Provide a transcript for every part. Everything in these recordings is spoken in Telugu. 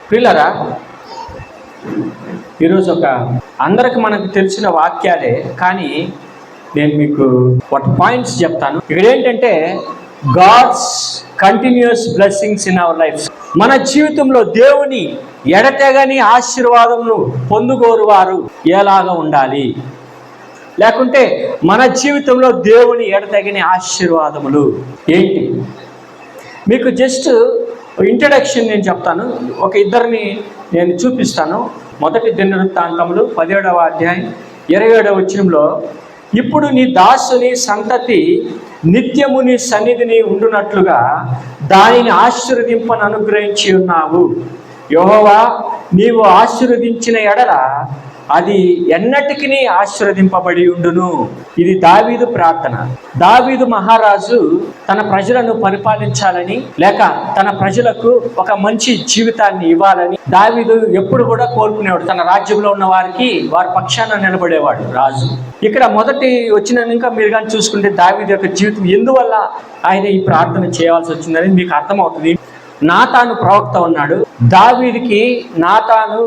ప్రియులారా, ఈరోజు అందరికి మనకు తెలిసిన వాక్యాలే, కానీ నేను మీకు వాటి పాయింట్స్ చెప్తాను. ఇక్కడ ఏంటంటే God's continuous blessings in our life. మన జీవితంలో దేవుని ఎడతెగని ఆశీర్వాదమును పొందుకోరు వారు ఎలాగా ఉండాలి, లేకుంటే మన జీవితంలో దేవుని ఎడతెగని ఆశీర్వాదములు ఏంటి? మీకు జస్ట్ ఇంట్రడక్షన్ నేను చెప్తాను. ఒక ఇద్దరిని నేను చూపిస్తాను. మొదటి దినవృత్తాంతములు 17వ అధ్యాయం 27వ వచనంలో, ఇప్పుడు నీ దాసుని సంతతి నిత్యము నీ సన్నిధిని ఉండునట్లుగా దానిని ఆశీర్వదింపను అనుగ్రహించి ఉన్నావు. యెహోవా, నీవు ఆశీర్వదించిన ఎడల అది ఎన్నటికీ ఆశీర్వదింపబడి ఉండును. ఇది దావీదు ప్రార్థన. దావీదు మహారాజు తన ప్రజలను పరిపాలించాలని, లేక తన ప్రజలకు ఒక మంచి జీవితాన్ని ఇవ్వాలని దావీదు ఎప్పుడు కూడా కోరుకునేవాడు. తన రాజ్యంలో ఉన్న వారికి వారి పక్షాన నిలబడేవాడు రాజు. ఇక్కడ మొదటి వచ్చినాక మీరు కానీ చూసుకుంటే దావీదు యొక్క జీవితం ఎందువల్ల ఆయన ఈ ప్రార్థన చేయాల్సి వచ్చిందని మీకు అర్థమవుతుంది. నాతాను ప్రవక్త ఉన్నాడు. దావీదుకి నాతాను,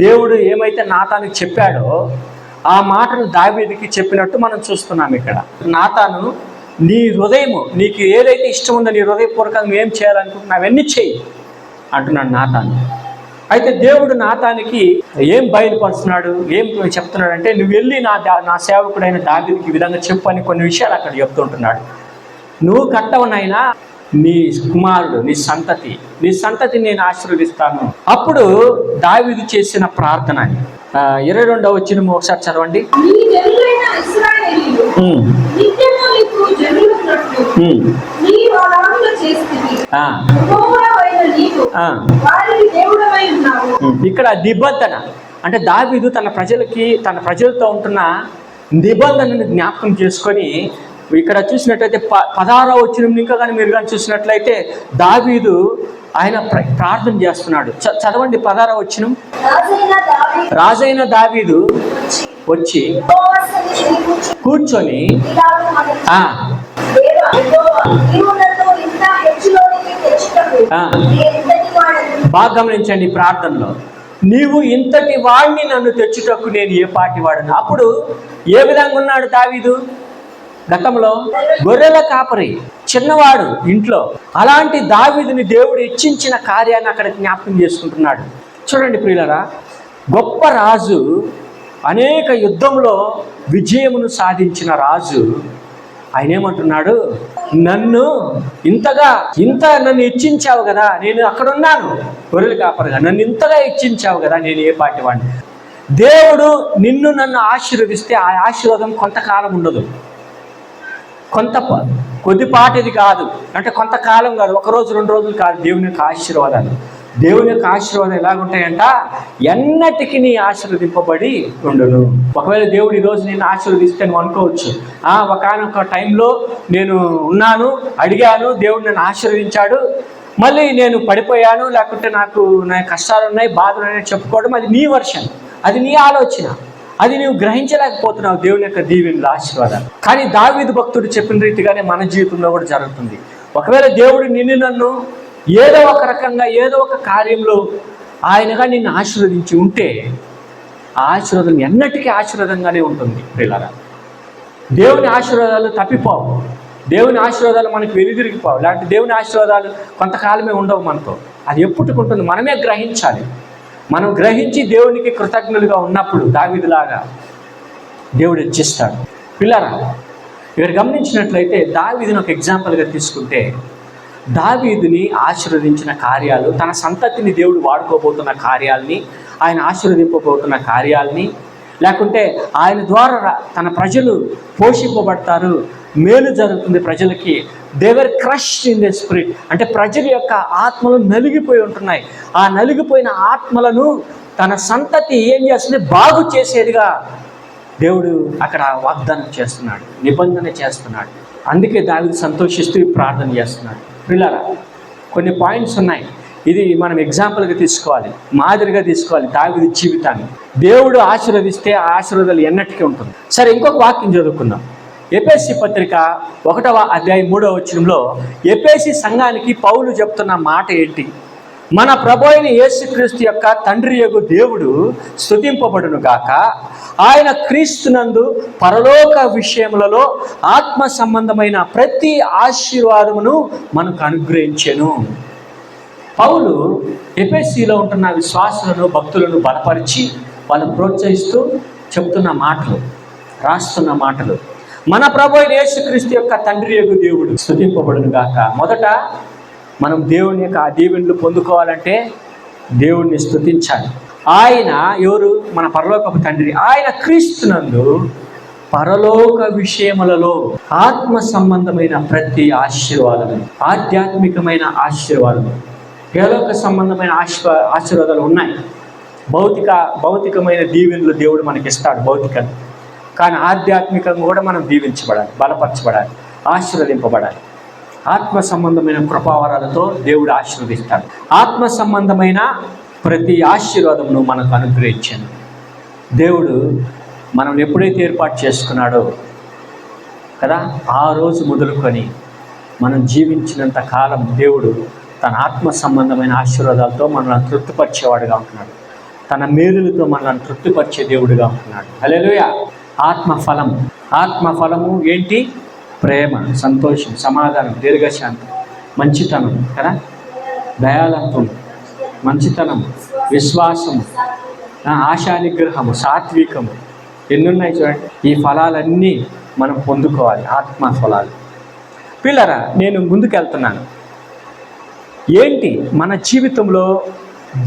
దేవుడు ఏమైతే నాతానికి చెప్పాడో ఆ మాటను దావీదుకి చెప్పినట్టు మనం చూస్తున్నాం. ఇక్కడ నాతాను, నీ హృదయము, నీకు ఏదైతే ఇష్టం ఉందో నీ హృదయపూర్వకంగా ఏం చేయాలనుకుంటున్నావు అవన్నీ చెయ్యి అంటున్నాడు నాతాను. అయితే దేవుడు నాతానికి ఏం బయలుపరుస్తున్నాడు, ఏం చెప్తున్నాడు అంటే, నువ్వు వెళ్ళి నా సేవకుడైన దావీదుకి ఈ విధంగా చెప్పు అని కొన్ని విషయాలు అక్కడ చెప్తుంటున్నాడు. నువ్వు కట్టవనైనా నీ కుమారుడు, నీ సంతతి నేను ఆశీర్వదిస్తాను. అప్పుడు దావీదు చేసిన ప్రార్థన 22వ వచనం ఒకసారి చదవండి. ఇక్కడ నిబంధన అంటే దావీదు తన ప్రజలతో ఉంటున్న నిబంధనను జ్ఞాపకం చేసుకొని, ఇక్కడ చూసినట్లయితే 16వ వచనం ఇంకా కానీ మీరు కానీ చూసినట్లయితే దావీదు ఆయన ప్రార్థన చేస్తున్నాడు. చదవండి 16వ వచనం. రాజైన దావీదు వచ్చి కూర్చొని బాగా గమనించండి ప్రార్థనలో, నీవు ఇంతటి వాడిని నన్ను తెచ్చుటకు నేను ఏ పాటి వాడను. అప్పుడు ఏ విధంగా ఉన్నాడు దావీదు? గతంలో గొర్రెల కాపరి, చిన్నవాడు ఇంట్లో. అలాంటి దావీదుని దేవుడు ఇచ్చించిన కార్యాన్ని అక్కడ జ్ఞాపకం చేసుకుంటున్నాడు. చూడండి ప్రియులారా, గొప్ప రాజు, అనేక యుద్ధంలో విజయమును సాధించిన రాజు, ఆయన ఏమంటున్నాడు, నన్ను నన్ను హెచ్చించావు కదా, నేను అక్కడున్నాను గొర్రెల కాపరిగా, నన్ను ఇంతగా హెచ్చించావు కదా, నేను ఏ పాటి వాడిని. దేవుడు నన్ను ఆశీర్వదిస్తే ఆ ఆశీర్వాదం కొంతకాలం ఉండదు, కొద్దిపాటిది కాదు, అంటే కొంతకాలం కాదు, 1 రోజు 2 రోజులు కాదు. దేవుని యొక్క ఆశీర్వాదాలు ఎలాగుంటాయంట, ఎన్నటికీ ఆశీర్వదింపబడి ఉండును. ఒకవేళ దేవుడు ఈరోజు నేను ఆశీర్వదిస్తే నువ్వు అనుకోవచ్చు, ఒకనొక టైంలో నేను ఉన్నాను, అడిగాను, దేవుడు నన్ను ఆశీర్వదించాడు, మళ్ళీ నేను పడిపోయాను, లేకుంటే నా కష్టాలు ఉన్నాయి, బాధలు ఉన్నాయి చెప్పుకోవడం, అది నీ వర్షన్, అది నీ ఆలోచన, అది నువ్వు గ్రహించలేకపోతున్నావు దేవుని యొక్క దీవెనలు, ఆశీర్వాదాలు. కానీ దావీదు భక్తుడు చెప్పిన రీతిగానే మన జీవితంలో కూడా జరుగుతుంది. ఒకవేళ దేవుడు నన్ను ఏదో ఒక రకంగా, ఏదో ఒక కార్యంలో ఆయనగా నిన్ను ఆశీర్వదించి ఉంటే ఆ ఆశీర్వాదం ఎన్నటికీ ఆశీర్వాదంగానే ఉంటుంది. ప్రియులారా, దేవుని ఆశీర్వాదాలు తప్పిపోవు, దేవుని ఆశీర్వాదాలు మనకు వెనుదిరిగిపోవు. లేకపోతే దేవుని ఆశీర్వాదాలు కొంతకాలమే ఉండవు మనతో, అది ఎప్పటికుంటుంది. మనమే గ్రహించాలి. మనం గ్రహించి దేవునికి కృతజ్ఞులుగా ఉన్నప్పుడు దావీదులాగా దేవుడు ఇచ్చిస్తాడు. పిల్లరా, ఇక్కడ గమనించినట్లయితే దావీదుని ఒక ఎగ్జాంపుల్గా తీసుకుంటే, దావీదుని ఆశీర్వదించిన కార్యాలు, తన సంతతిని దేవుడు వాడుకోబోతున్న కార్యాలని, ఆయన ఆశీర్వదింపబోతున్న కార్యాలని, లేకుంటే ఆయన ద్వారా తన ప్రజలు పోషింపబడతారు, మేలు జరుగుతుంది ప్రజలకి. దేవర్ క్రష్డ్ ఇన్ ద స్పిరిట్, అంటే ప్రజల యొక్క ఆత్మలు నలిగిపోయి ఉంటున్నాయి. ఆ నలిగిపోయిన ఆత్మలను తన సంతతి ఏం చేస్తుంది, బాగు చేసేదిగా దేవుడు అక్కడ వాగ్దానం చేస్తున్నాడు, నిబంధన చేస్తున్నాడు. అందుకే దావీదు సంతోషిస్తూ ప్రార్థన చేస్తున్నాడు. పిల్లరా, కొన్ని పాయింట్స్ ఉన్నాయి, ఇది మనం ఎగ్జాంపుల్గా తీసుకోవాలి, మాదిరిగా తీసుకోవాలి దావీదు జీవితాన్ని. దేవుడు ఆశీర్వదిస్తే ఆ ఆశీర్వాదాలు ఎన్నటికీ ఉంటుంది. సరే, ఇంకొక వాక్యం చదువుకుందాం. ఎఫెసీ పత్రిక 1వ అధ్యాయం 3వ వచనంలో ఎఫెసీ సంఘానికి పౌలు చెప్తున్న మాట ఏంటి? మన ప్రభు అయిన యేసుక్రీస్తు యొక్క తండ్రి యగు దేవుడు స్తుతింపబడును గాక. ఆయన క్రీస్తునందు పరలోక విషయములలో ఆత్మ సంబంధమైన ప్రతి ఆశీర్వాదమును మనకు అనుగ్రహించెను. పౌలు ఎఫెసీలో ఉంటున్న విశ్వాసులను, భక్తులను బలపరిచి వాళ్ళని ప్రోత్సహిస్తూ చెప్తున్న మాటలు, రాస్తున్న మాటలు. మన ప్రభు అయిన యేసుక్రీస్తు యొక్క తండ్రి యగు దేవుడు స్తుతింపబడును గాక. మొదట మనం దేవుని యొక్క ఆ దీవెనలు పొందుకోవాలంటే దేవుణ్ణి స్తుతించాలి. ఆయన ఎవరు? మన పరలోకపు తండ్రి. ఆయన క్రీస్తునందు పరలోక విషయములలో ఆత్మ సంబంధమైన ప్రతి ఆశీర్వాదము, ఆధ్యాత్మికమైన ఆశీర్వాదము, ఏలోక సంబంధమైన ఆశీర్వాదాలు ఉన్నాయి. భౌతికమైన దీవెనలు దేవుడు మనకి ఇస్తాడు భౌతికంగా, కానీ ఆధ్యాత్మికంగా కూడా మనం దీవించబడాలి, బలపరచబడాలి, ఆశీర్వదింపబడాలి. ఆత్మ సంబంధమైన కృపావరాలతో దేవుడు ఆశీర్వదిస్తాడు. ఆత్మ సంబంధమైన ప్రతి ఆశీర్వాదమును మనకు అనుగ్రహించాను. దేవుడు మనం ఎప్పుడైతే ఏర్పాటు చేసుకున్నాడో కదా, ఆ రోజు మొదలుకొని మనం జీవించినంత కాలం దేవుడు తన ఆత్మ సంబంధమైన ఆశీర్వాదాలతో మనల్ని తృప్తిపరిచేవాడుగా ఉంటున్నాడు. తన మేలులతో మనల్ని తృప్తిపరిచే దేవుడిగా ఉంటున్నాడు. హల్లెలూయా. ఆత్మఫలము ఏంటి? ప్రేమ, సంతోషం, సమాధానం, దీర్ఘశాంతం, మంచితనం కదా, దయాళత్వం, మంచితనం, విశ్వాసము, ఆశానిగ్రహము, సాత్వికము, ఎన్నున్నాయి చూడండి. ఈ ఫలాలన్నీ మనం పొందుకోవాలి, ఆత్మ ఫలాలు. పిల్లరా, నేను ముందుకెళ్తున్నాను. ఏంటి మన జీవితంలో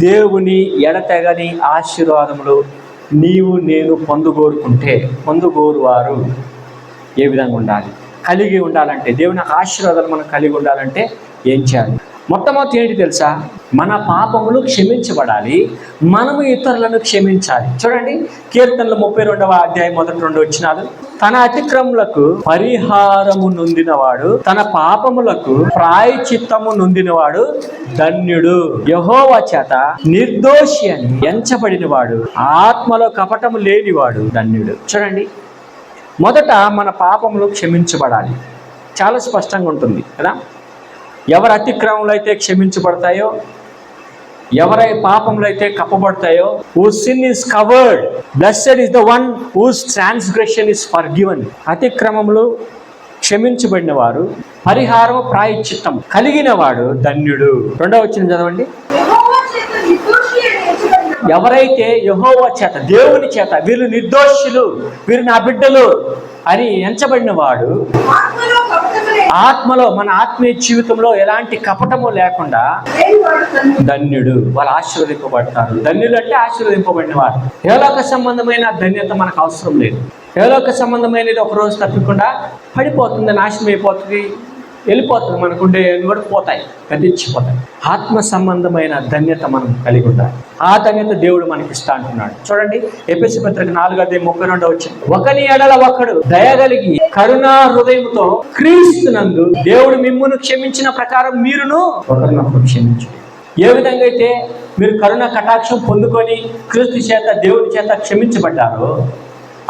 దేవుని ఎడతెగని ఆశీర్వాదములు నీవు నేను పొందుగోరువారు ఏ విధంగా ఉండాలి? కలిగి ఉండాలంటే, దేవుని ఆశీర్వాదాలు మనం కలిగి ఉండాలంటే ఏం చేయాలి? మొట్టమొదటి ఏంటి తెలుసా? మన పాపములు క్షమించబడాలి, మనము ఇతరులను క్షమించాలి. చూడండి, కీర్తనలు 32వ అధ్యాయం 1-2 వచనాలు. తన అతిక్రమములకు పరిహారము నొందినవాడు, తన పాపములకు ప్రాయశ్చిత్తము నొందినవాడు ధన్యుడు. యెహోవా చేత నిర్దోషి అని ఎంచబడినవాడు, ఆత్మలో కపటము లేనివాడు ధన్యుడు. చూడండి, మొదట మన పాపములు క్షమించబడాలి. చాలా స్పష్టంగా ఉంటుంది కదా. ఎవరి అతిక్రమములు అయితే క్షమించబడతాయో, ఎవరై పాపములు అయితే కప్పబడతాయో, whose sin is covered, blessed is the one whose transgression is forgiven. అతిక్రమములు క్షమించబడిన వారు, పరిహారము ప్రాయశ్చిత్తం కలిగిన వాడు ధన్యుడు. 2వ వచనం చదవండి. ఎవరైతే యెహోవా చేత, దేవుని చేత, వీళ్ళు నిర్దోషులు, వీరు నా బిడ్డలు అని ఎంచబడిన వాడు, ఆత్మలో, మన ఆత్మీయ జీవితంలో ఎలాంటి కపటము లేకుండా ధన్యుడు. వాళ్ళు ఆశీర్వదింపబడతారు. ధన్యులు అంటే ఆశీర్వదింపబడిన వారు. ఏలోక సంబంధమైన ధన్యత మనకు అవసరం లేదు. ఏలోక సంబంధమైనది ఒకరోజు తప్పకుండా పడిపోతుంది, నాశనం అయిపోతుంది, వెళ్ళిపోతుంది, మనకుండే కూడా పోతాయి, గతించిపోతాయి. ఆత్మ సంబంధమైన ధన్యత మనం కలిగి ఉండాలి. ఆ ధన్యత దేవుడు మనకి ఇస్తా అంటున్నాడు. చూడండి, ఎఫెసీ పత్రిక 4:32 వచనం. ఒకని ఎడల ఒకడు దయగలిగి కరుణా హృదయంతో క్రీస్తునందు దేవుడు మిమ్మును క్షమించిన ప్రకారం మీరును ఒకరినొకరు క్షమించు. ఏ విధంగా అయితే మీరు కరుణ కటాక్షం పొందుకొని క్రీస్తు చేత, దేవుని చేత క్షమించబడ్డారో,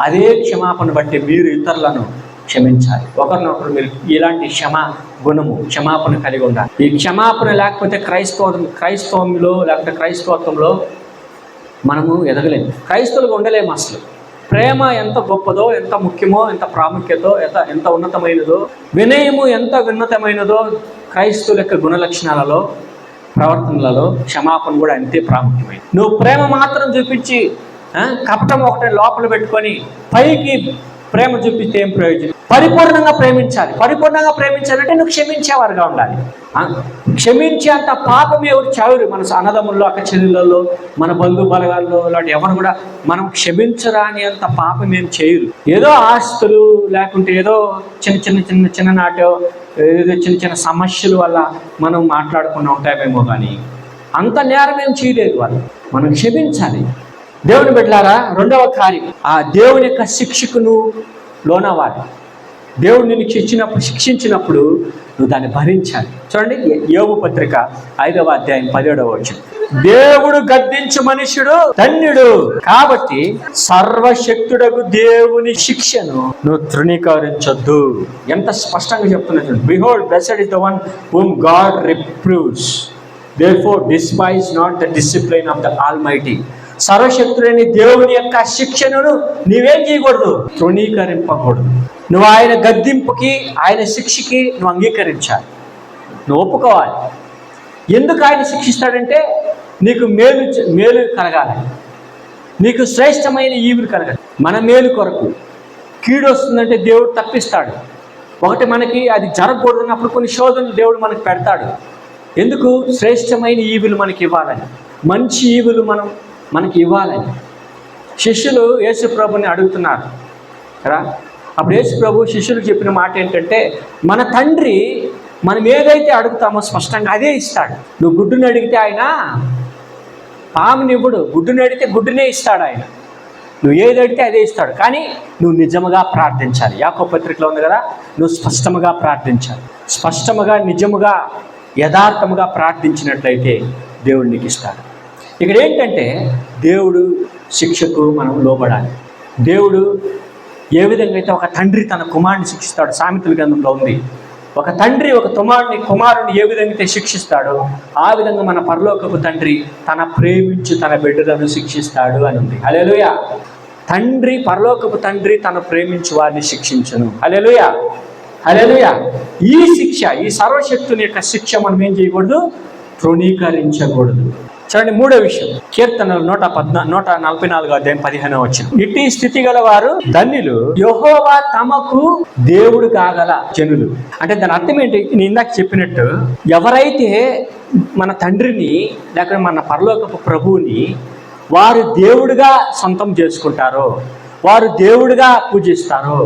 అదే క్షమాపణ బట్టి మీరు ఇతరులను క్షమించాలి. ఒకరినొకరు మీరు ఇలాంటి క్షమాపణ కలిగి ఉండాలి. ఈ క్షమాపణ లేకపోతే క్రైస్తవంలో లేకపోతే క్రైస్తవత్వంలో మనము ఎదగలేము, క్రైస్తవులుగా ఉండలేము. అసలు ప్రేమ ఎంత గొప్పదో, ఎంత ముఖ్యమో, ఎంత ప్రాముఖ్యతో, ఎంత ఉన్నతమైనదో, వినయము ఎంత ఉన్నతమైనదో, క్రైస్తవుల యొక్క గుణలక్షణాలలో, ప్రవర్తనలలో క్షమాపణ కూడా అంతే ప్రాముఖ్యమైనది. నువ్వు ప్రేమ మాత్రం చూపించి కపటం ఒకటే లోపల పెట్టుకొని పైకి ప్రేమ చూపిస్తే ఏం ప్రయోజనం? పరిపూర్ణంగా ప్రేమించాలంటే నువ్వు క్షమించేవారుగా ఉండాలి. క్షమించే అంత పాపం ఎవరు చావురు? మన అన్నదమ్ముల్లో, అక్క చెల్లెళ్ళలో, మన బంధు బలగాల్లో లాంటి ఎవరు కూడా మనం క్షమించరాని అంత పాపం ఏం చేయరు. ఏదో ఆస్తులు లేకుంటే ఏదో చిన్ననాటో ఏదో చిన్న సమస్యల వల్ల మనం మాట్లాడకుండా ఉంటామేమో, కానీ అంత నేరం ఏం చేయలేదు వాళ్ళు. మనం క్షమించాలి. దేవుని బిడ్డలారా, 2వ కార్యం, ఆ దేవుని యొక్క శిక్షకును లోనవ్వాలి. దేవుడు నిన్ను శిక్షించినప్పుడు నువ్వు దాన్ని భరించాలి. చూడండి, యోబు పత్రిక 5వ అధ్యాయం 17వ వచనం. దేవుడు గద్దించు మనుష్యుడు ధన్యుడు, కాబట్టి సర్వశక్తుడకు దేవుని శిక్షను నువ్వు తృణీకరించొద్దు. ఎంత స్పష్టంగా చెప్తున్నట్టు. Behold, blessed is the one whom God reproves. Therefore despise not the discipline of the Almighty. సర్వశక్తుడైన దేవుని యొక్క శిక్షణను నీవేం చేయకూడదు, తృణీకరింపకూడదు. నువ్వు ఆయన గద్దింపుకి, ఆయన శిక్షకి నువ్వు అంగీకరించాలి, నువ్వు ఒప్పుకోవాలి. ఎందుకు ఆయన శిక్షిస్తాడంటే నీకు మేలు కలగాలి, నీకు శ్రేష్టమైన ఈవులు కలగాలి. మన మేలు కొరకు. కీడు వస్తుందంటే దేవుడు తప్పిస్తాడు. ఒకటి మనకి అది జరగకూడదున్నప్పుడు కొన్ని శోధనలు దేవుడు మనకు పెడతాడు. ఎందుకు? శ్రేష్టమైన ఈవులు మనకి ఇవ్వాలని, మంచి ఈవులు మనకి ఇవ్వాలని. శిష్యులు యేసు ప్రభుని అడుగుతున్నారు కదా. అప్పుడు యేసు ప్రభు శిష్యులకు చెప్పిన మాట ఏంటంటే, మన తండ్రి మనం ఏదైతే అడుగుతామో స్పష్టంగా అదే ఇస్తాడు. నువ్వు గుడ్డుని అడిగితే ఆయన పాముని ఇవ్వడు, గుడ్డుని అడిగితే గుడ్డునే ఇస్తాడు ఆయన. నువ్వు ఏది అడిగితే అదే ఇస్తాడు, కానీ నువ్వు నిజముగా ప్రార్థించాలి. యాకోబు పత్రికలో ఉంది కదా, నువ్వు స్పష్టముగా ప్రార్థించాలి. స్పష్టముగా, నిజముగా, యథార్థముగా ప్రార్థించినట్లయితే దేవుడు నీకు ఇస్తాడు. ఇక్కడ ఏంటంటే దేవుడు శిక్షకు మనం లోబడాలి. దేవుడు ఏ విధంగా అయితే ఒక తండ్రి తన కుమారుని శిక్షిస్తాడు, సామెతల గ్రంథంలో ఉంది. ఒక తండ్రి ఒక కుమారుని ఏ విధంగా అయితే శిక్షిస్తాడో ఆ విధంగా మన పరలోకపు తండ్రి తన ప్రేమించు తన బిడ్డలను శిక్షిస్తాడు అని ఉంది. హల్లెలూయా. తండ్రి, పరలోకపు తండ్రి తన ప్రేమించు వారిని శిక్షించును. హల్లెలూయా, హల్లెలూయా. ఈ శిక్ష, ఈ సర్వశక్తుని యొక్క శిక్ష మనం ఏం చేయకూడదు, తృణీకరించకూడదు. చూడండి, మూడో విషయం, కీర్తనలు 144 అధ్యాయం 15వ వచనం. ఇట్టి స్థితి గల వారు ధన్యులు, యెహోవా తమకు దేవుడు కాగల జనులు. అంటే దాని అర్థం ఏంటి? నేను ఇందాక చెప్పినట్టు, ఎవరైతే మన తండ్రిని లేకపోతే మన పరలోకపు ప్రభువుని వారు దేవుడిగా సొంతం చేసుకుంటారో, వారు దేవుడిగా పూజిస్తారో,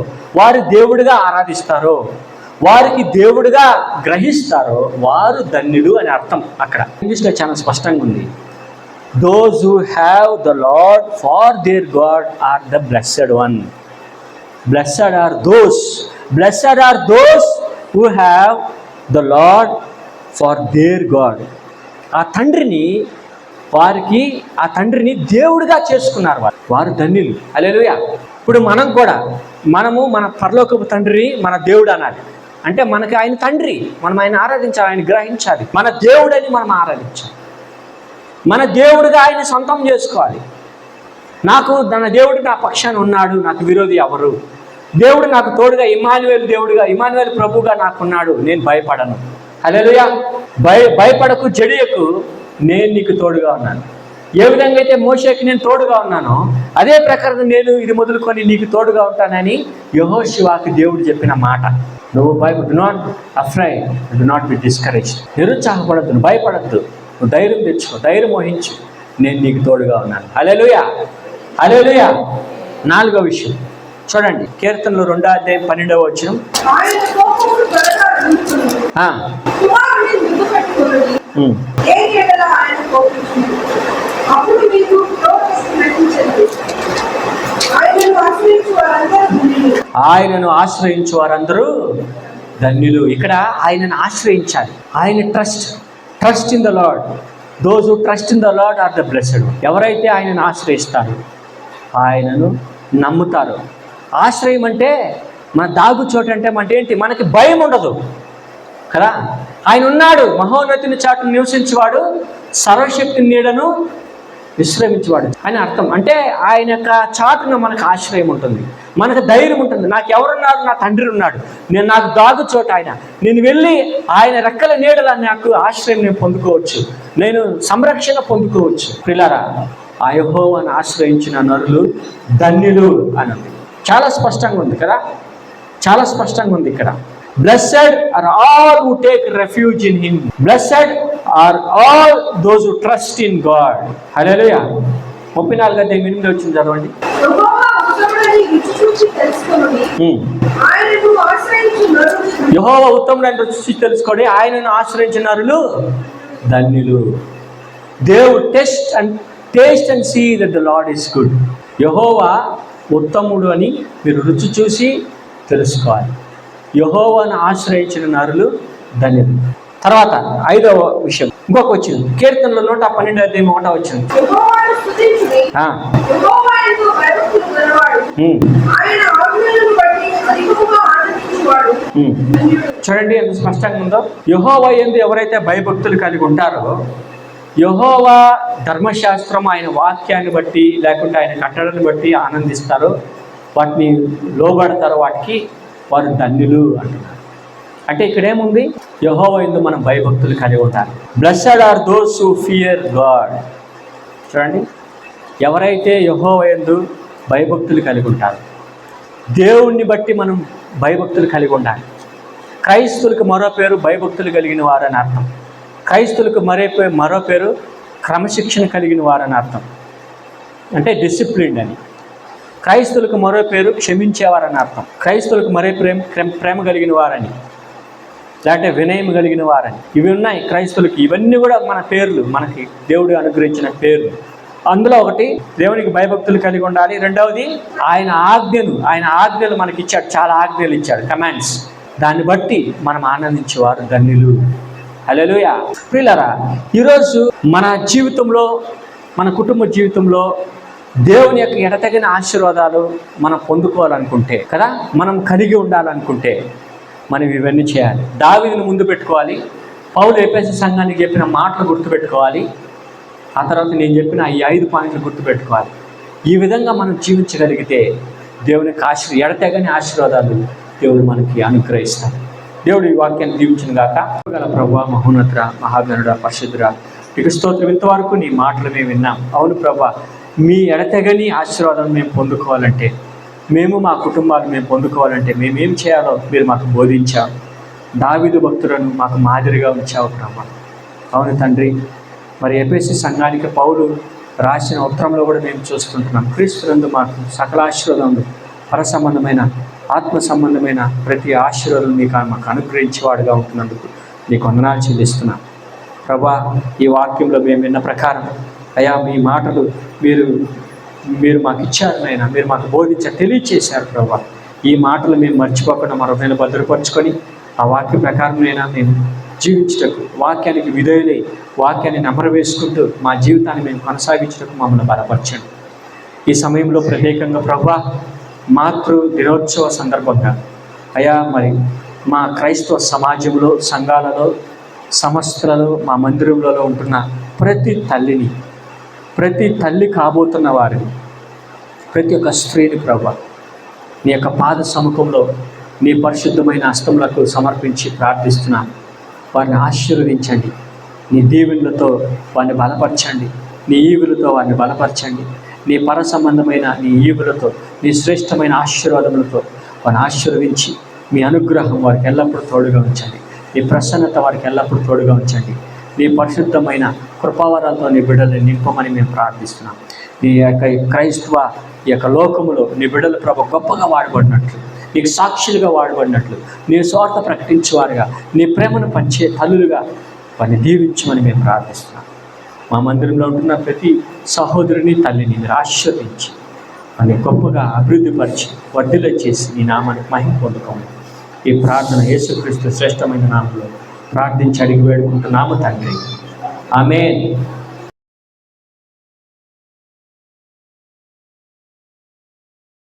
వారు దేవుడిగా ఆరాధిస్తారో, వారికి దేవుడిగా గ్రహిస్తారో వారు ధన్యులు అని అర్థం. అక్కడ ఇంగ్లీష్లో చాలా స్పష్టంగా ఉంది. Those who have the Lord for their God are the blessed one. Blessed are those who have the Lord for their God. ఆ తండ్రిని దేవుడిగా చేసుకున్నారు వారు ధన్యులు. హల్లెలూయా. ఇప్పుడు మనము మన పరలోకపు తండ్రిని మన దేవుడు అనాలి. అంటే మనకి ఆయన తండ్రి, మనం ఆయన ఆరాధించాలి, ఆయన గ్రహించాలి. మన దేవుడని మనం ఆరాధించాలి, మన దేవుడిగా ఆయన సొంతం చేసుకోవాలి. నా దేవుడు నా పక్షాన ఉన్నాడు, నాకు విరోధి ఎవరు? దేవుడు నాకు తోడుగా, ఇమ్మానుయేలు ప్రభువుగా నాకున్నాడు, నేను భయపడను. హల్లెలూయా. భయపడకు, జడియకు, నేను నీకు తోడుగా ఉన్నాను. ఏ విధంగా అయితే మోషేకి నేను తోడుగా ఉన్నానో అదే ప్రకారం నేను ఇది మొదలుకొని నీకు తోడుగా ఉంటానని యెహోషువకి దేవుడు చెప్పిన మాట. నువ్వు do not afraid, do not be discouraged. నిరుత్సాహపడద్దు, నువ్వు భయపడద్దు, నువ్వు ధైర్యం తెచ్చుకో, ధైర్యం వహించు, నేను నీకు తోడుగా ఉన్నాను. హల్లెలూయా, హల్లెలూయా. నాలుగో విషయం చూడండి, కీర్తనలు 2వ అధ్యాయం 12వ వచనం. ఆయనను ఆశ్రయించు వారందరూ ధన్యులు. ఇక్కడ ఆయనను ఆశ్రయించాలి. ఆయన trust in the Lord. Those who trust in the Lord are the blessed. ఎవరైతే ఆయనను ఆశ్రయిస్తారో, ఆయనను నమ్ముతారో. ఆశ్రయం అంటే మన దాగు చోటు అంటే ఏంటి? మనకి భయం ఉండదు కదా. ఆయన ఉన్నాడు, మహోన్నతుని చాటును నివసించేవాడు, సర్వశక్తి నీడను విశ్రమించేవాడు అని అర్థం. అంటే ఆయన యొక్క చాటున మనకు ఆశ్రయం ఉంటుంది, మనకు ధైర్యం ఉంటుంది. నాకు ఎవరున్నారు? నా తండ్రి ఉన్నాడు, నాకు దాగు చోటు ఆయన. నేను వెళ్ళి ఆయన రెక్కల నీడల నాకు ఆశ్రయం నేను పొందుకోవచ్చు, నేను సంరక్షణ పొందుకోవచ్చు. పిల్లరా, ఆ యెహోవాను ఆశ్రయించిన నరులు ధన్యులు అన్నది చాలా స్పష్టంగా ఉంది కదా, చాలా స్పష్టంగా ఉంది ఇక్కడ. Blessed are all who take refuge in him. Blessed are all those who trust in God. Hallelujah. 34 అధ్యాయం 8 వచ్చింది చదవండి. యెహోవా ఉత్తముడని రుచి చూచి తెలుసుకోండి, ఆయనను ఆశ్రయించిన నరులు ధన్యులు. దేవుడు taste and see that the Lord is good. యెహోవా ఉత్తముడు అని మీరు రుచి చూసి తెలుసుకోవాలి. యెహోవాను ఆశ్రయించిన నరులు ధన్యులు. తర్వాత 5వ విషయం ఇంకొక వచ్చింది, కీర్తనలో 112 అధ్యాయం 1వ వచ్చింది. అనుసరించువాడు చూడండి ఎంత స్పష్టంగా ఉందో. యెహోవా యందు ఎవరైతే భయభక్తులు కలిగి ఉంటారో, యెహోవా ధర్మశాస్త్రం ఆయన వాక్యాన్ని బట్టి లేకుంటే ఆయన కట్టడని బట్టి ఆనందిస్తారో, వాటిని లోబడతారో, వాటికి వారు ధన్యులు అంటున్నారు. అంటే ఇక్కడ ఏముంది? యెహోవా యందు మనం భయభక్తులు కలిగి ఉండాలి. Blessed are those who fear God. చూడండి, ఎవరైతే యెహోవా యందు భయభక్తులు కలిగి ఉంటారో, దేవుణ్ణి బట్టి మనం భయభక్తులు కలిగి ఉండాలి. క్రైస్తులకు మరో పేరు భయభక్తులు కలిగిన వారని అర్థం. క్రైస్తులకు మరో పేరు క్రమశిక్షణ కలిగిన వారని అర్థం, అంటే డిసిప్లిన్ అని. క్రైస్తులకు మరో పేరు క్షమించేవారని అర్థం. క్రైస్తులకు మరో ప్రేమ కలిగిన వారని, లేదంటే వినయం కలిగిన వారని. ఇవి ఉన్నాయి క్రైస్తువులకి. ఇవన్నీ కూడా మన పేర్లు, మనకి దేవుడు అనుగ్రహించిన పేర్లు. అందులో ఒకటి దేవునికి భయభక్తులు కలిగి ఉండాలి. రెండవది ఆయన ఆజ్ఞలు మనకి ఇచ్చాడు. చాలా ఆజ్ఞలు ఇచ్చాడు, కమాండ్స్. దాన్ని బట్టి మనం ఆనందించేవారు ధన్యులు. హల్లెలూయా. ప్రియులారా, ఈరోజు మన జీవితంలో, మన కుటుంబ జీవితంలో దేవుని యొక్క ఎడతగిన ఆశీర్వాదాలు మనం పొందుకోవాలనుకుంటే కదా, మనం కలిగి ఉండాలనుకుంటే మనం ఇవన్నీ చేయాలి. దావీదును ముందు పెట్టుకోవాలి. పౌలు ఎఫెసీ సంఘానికి చెప్పిన మాటలు గుర్తుపెట్టుకోవాలి. ఆ తర్వాత నేను చెప్పిన ఈ 5 పాయింట్లు గుర్తుపెట్టుకోవాలి. ఈ విధంగా మనం జీవించగలిగితే దేవునికి ఎడతెగని ఆశీర్వాదాలు దేవుడు మనకి అనుగ్రహిస్తాడు. దేవుడు ఈ వాక్యాన్ని దీవించిన గాక. గల ప్రభువా, మహోన్నతుడ, మహాగణుడ, పరిశుద్ధుడా, నీకు స్తోత్రం. ఇంతవరకు నీ మాటలు మేము విన్నాం. అవును ప్రభువా, మీ ఎడతెగని ఆశీర్వాదం మేము పొందుకోవాలంటే, మేము మా కుటుంబాలు మేము పొందుకోవాలంటే మేమేం చేయాలో మీరు మాకు బోధించావు. దావీదు భక్తులను మాకు మాదిరిగా ఉంచావు ప్రభువా. అవును తండ్రి, మరి ఎఫెసీ సంఘానికి పౌలు రాసిన ఉత్తరంలో కూడా మేము చూస్తుంటున్నాం. క్రీస్తునందు మాకు సకల ఆశీర్వాదములు, పర సంబంధమైన, ఆత్మ సంబంధమైన ప్రతి ఆశీర్వాదం మీకు మాకు అనుగ్రహించేవాడుగా ఉంటున్నందుకు నీకు వందనాలు చెల్లిస్తున్నాం ప్రభా. ఈ వాక్యంలో మేము విన్న ప్రకారం అయ్యా, మీ మాటలు మీరు మాకు ఇచ్చారు నాయన, మీరు మాకు తెలియచేశారు ప్రభా. ఈ మాటలు మేము మర్చిపోకుండా మరో మీద భద్రపరుచుకొని ఆ వాక్య ప్రకారమైనా మేము జీవించటకు, వాక్యానికి విధేయులై వాక్యాన్ని నెమరు వేసుకుంటూ మా జీవితాన్ని మేము కొనసాగించటకు మమ్మల్ని బలపరచండి. ఈ సమయంలో ప్రత్యేకంగా ప్రభువా, మాతృ దినోత్సవ సందర్భంగా అయ్యా, మరి మా క్రైస్తవ సమాజంలో, సంఘాలలో, సంస్థలలో, మా మందిరంలో ఉంటున్న ప్రతి తల్లి కాబోతున్న వారిని, ప్రతి ఒక్క స్త్రీని ప్రభువా నీ యొక్క పాద సముఖంలో నీ పరిశుద్ధమైన హస్తములకు సమర్పించి ప్రార్థిస్తున్నాను. వారిని ఆశీర్వదించండి. నీ దీవెనలతో వారిని బలపరచండి. నీ ఈవులతో వారిని బలపరచండి. నీ పర సంబంధమైన నీ ఈవులతో, నీ శ్రేష్టమైన ఆశీర్వాదములతో వారిని ఆశీర్వదించి మీ అనుగ్రహం వారికి ఎల్లప్పుడూ తోడుగా ఉంచండి. నీ ప్రసన్నత వారికి ఎల్లప్పుడూ తోడుగా ఉంచండి. నీ పరిశుద్ధమైన కృపావరాలతో నీ బిడ్డల్ని నింపమని మేము ప్రార్థిస్తున్నాం. నీ యొక్క క్రైస్తవ ఈ యొక్క లోకములో నీ బిడ్డలు ప్రభు గొప్పగా వాడబడినట్లు, నీకు సాక్షులుగా వాడబడినట్లు, నీ స్వార్థ ప్రకటించేవారుగా, నీ ప్రేమను పంచే తల్లులుగా వారిని దీవించమని మేము ప్రార్థిస్తున్నాం. మా మందిరంలో ఉంటున్న ప్రతి సహోదరుని, తల్లిని మీరు ఆశీర్వదించి వారిని గొప్పగా అభివృద్ధిపరిచి వర్ధిల్ల చేసి నీ నామానికి మహిమ పొందుకోండి. ఈ ప్రార్థన యేసుక్రీస్తు శ్రేష్టమైన నామంలో ప్రార్థించి అడిగి వేడుకుంటున్నాము తండ్రి. ఆమేన్.